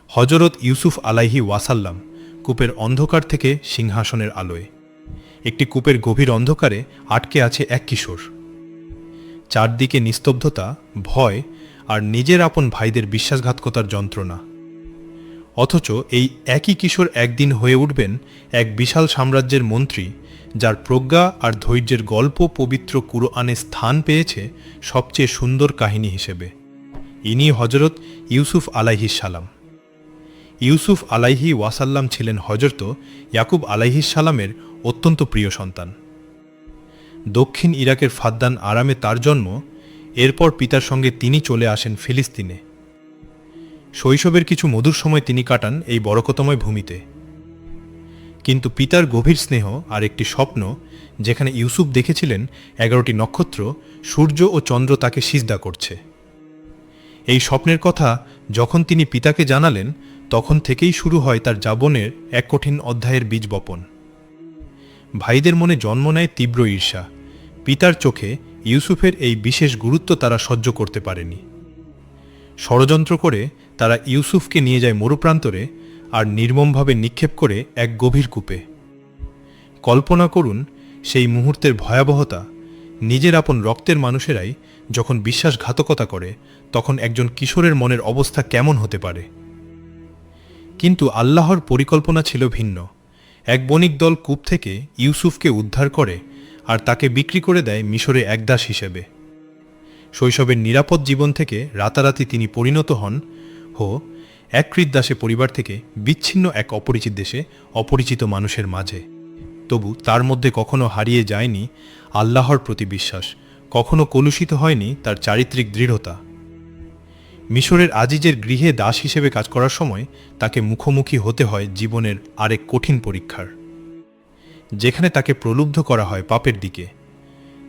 হজরত ইউসুফ আলাইহি ওয়াসাল্লাম কূপের অন্ধকার থেকে সিংহাসনের আলোয়। একটি কূপের গভীর অন্ধকারে আটকে আছে এক কিশোর। চারদিকে নিস্তব্ধতা, ভয় আর নিজের আপন ভাইদের বিশ্বাসঘাতকতার যন্ত্রণা। অথচ এই একই কিশোর একদিন হয়ে উঠবেন এক বিশাল সাম্রাজ্যের মন্ত্রী, যার প্রজ্ঞা আর ধৈর্যের গল্প পবিত্র কুরআনে স্থান পেয়েছে সবচেয়ে সুন্দর কাহিনী হিসেবে। ইনি হজরত ইউসুফ আলাইহিস সালাম। ইউসুফ আলাইহি ওয়াসাল্লাম ছিলেন হজরত ইয়াকুব আলাইহিস সালামের অত্যন্ত প্রিয় সন্তান। দক্ষিণ ইরাকের ফাদ্দান আরামে তার জন্ম। এরপর পিতার সঙ্গে তিনি চলে আসেন ফিলিস্তিনে। শৈশবের কিছু মধুর সময় তিনি কাটান এই বরকতময় ভূমিতে। কিন্তু পিতার গভীর স্নেহ আর একটি স্বপ্ন, যেখানে ইউসুফ দেখেছিলেন 11টি নক্ষত্র, সূর্য ও চন্দ্র তাকে সিজদা করছে। এই স্বপ্নের কথা যখন তিনি পিতাকে জানালেন, তখন থেকেই শুরু হয় তার জীবনের এক কঠিন অধ্যায়ের বীজ বপন। ভাইদের মনে জন্ম নেয় তীব্র ঈর্ষা। পিতার চোখে ইউসুফের এই বিশেষ গুরুত্ব তারা সহ্য করতে পারেনি। ষড়যন্ত্র করে তারা ইউসুফকে নিয়ে যায় মরুপ্রান্তরে আর নির্মমভাবে নিক্ষেপ করে এক গভীর কূপে। কল্পনা করুন সেই মুহূর্তের ভয়াবহতা। নিজের আপন রক্তের মানুষেরাই যখন বিশ্বাসঘাতকতা করে, তখন একজন কিশোরের মনের অবস্থা কেমন হতে পারে। কিন্তু আল্লাহর পরিকল্পনা ছিল ভিন্ন। এক বণিক দল কূপ থেকে ইউসুফকে উদ্ধার করে আর তাকে বিক্রি করে দেয় মিশরে একদাস হিসেবে। শৈশবের নিরাপদ জীবন থেকে রাতারাতি তিনি পরিণত হন এক কৃতদাসে পরিবার থেকে বিচ্ছিন্ন এক অপরিচিত দেশে অপরিচিত মানুষের মাঝে। তবু তার মধ্যে কখনো হারিয়ে যায়নি আল্লাহর প্রতি বিশ্বাস, কখনো কলুষিত হয়নি তার চারিত্রিক দৃঢ়তা। মিশরের আজিজের গৃহে দাস হিসেবে কাজ করার সময় তাকে মুখোমুখি হতে হয় জীবনের আরেক কঠিন পরীক্ষার, যেখানে তাকে প্রলুব্ধ করা হয় পাপের দিকে।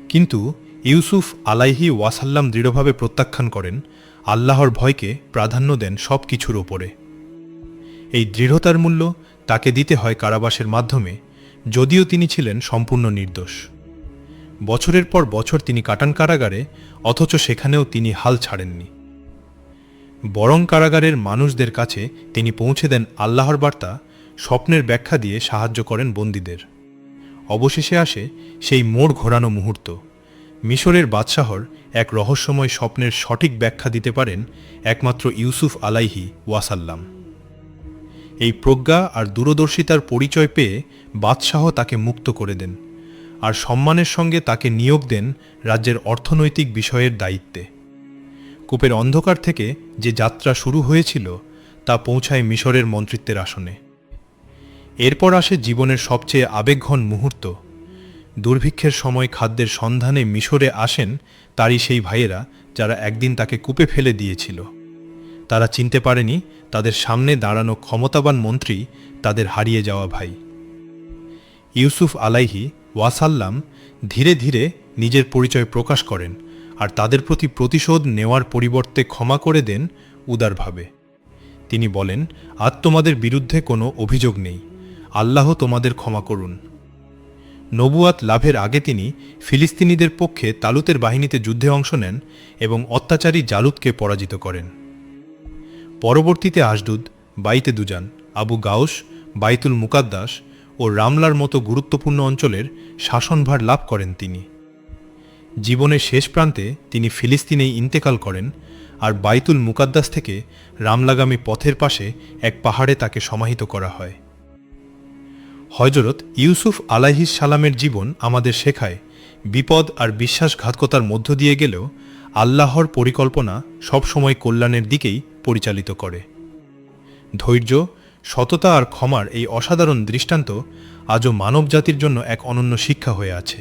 কিন্তু ইউসুফ আলাইহি ওয়াসাল্লাম দৃঢ়ভাবে প্রত্যাখ্যান করেন, আল্লাহর ভয়কে প্রাধান্য দেন সব কিছুর ওপরে। এই দৃঢ়তার মূল্য তাকে দিতে হয় কারাবাসের মাধ্যমে, যদিও তিনি ছিলেন সম্পূর্ণ নির্দোষ। বছরের পর বছর তিনি কাটান কারাগারে, অথচ সেখানেও তিনি হাল ছাড়েননি। বরং কারাগারের মানুষদের কাছে তিনি পৌঁছে দেন আল্লাহর বার্তা, স্বপ্নের ব্যাখ্যা দিয়ে সাহায্য করেন বন্দীদের। অবশেষে আসে সেই মোড় ঘোরানো মুহূর্ত। মিশরের বাদশাহর এক রহস্যময় স্বপ্নের সঠিক ব্যাখ্যা দিতে পারেন একমাত্র ইউসুফ আলাইহি ওয়াসাল্লাম। এই প্রজ্ঞা আর দূরদর্শিতার পরিচয় পেয়ে বাদশাহ তাকে মুক্ত করে দেন আর সম্মানের সঙ্গে তাকে নিয়োগ দেন রাজ্যের অর্থনৈতিক বিষয়ের দায়িত্বে। কূপের অন্ধকার থেকে যে যাত্রা শুরু হয়েছিল তা পৌঁছায় মিশরের মন্ত্রিত্বের আসনে। এরপর আসে জীবনের সবচেয়ে আবেগঘন মুহূর্ত। দুর্ভিক্ষের সময় খাদ্যের সন্ধানে মিশরে আসেন তারই সেই ভাইয়েরা, যারা একদিন তাকে কূপে ফেলে দিয়েছিল। তারা চিনতে পারেনি তাদের সামনে দাঁড়ানো ক্ষমতাবান মন্ত্রী তাদের হারিয়ে যাওয়া ভাই। ইউসুফ আলাইহি ওয়াসাল্লাম ধীরে ধীরে নিজের পরিচয় প্রকাশ করেন আর তাদের প্রতি প্রতিশোধ নেওয়ার পরিবর্তে ক্ষমা করে দেন উদারভাবে। তিনি বলেন, আজ তোমাদের বিরুদ্ধে কোনো অভিযোগ নেই, আল্লাহ তোমাদের ক্ষমা করুন। নবুয়াত লাভের আগে তিনি ফিলিস্তিনিদের পক্ষে তালুতের বাহিনীতে যুদ্ধে অংশ নেন এবং অত্যাচারী জালুতকে পরাজিত করেন। পরবর্তীতে আশদুদ, বাইতে দুজান, আবু গাউস, বাইতুল মুকাদ্দাস ও রামলার মতো গুরুত্বপূর্ণ অঞ্চলের শাসনভার লাভ করেন তিনি। জীবনের শেষ প্রান্তে তিনি ফিলিস্তিনেই ইন্তেকাল করেন আর বাইতুল মুকাদ্দাস থেকে রামলাগামী পথের পাশে এক পাহাড়ে তাকে সমাহিত করা হয়। হযরত ইউসুফ আলাইহিস সালামের জীবন আমাদের শেখায়, বিপদ আর বিশ্বাসঘাতকতার মধ্য দিয়ে গেলেও আল্লাহর পরিকল্পনা সবসময় কল্যাণের দিকেই পরিচালিত করে। ধৈর্য, সততা আর ক্ষমার এই অসাধারণ দৃষ্টান্ত আজও মানবজাতির জন্য এক অনন্য শিক্ষা হয়ে আছে।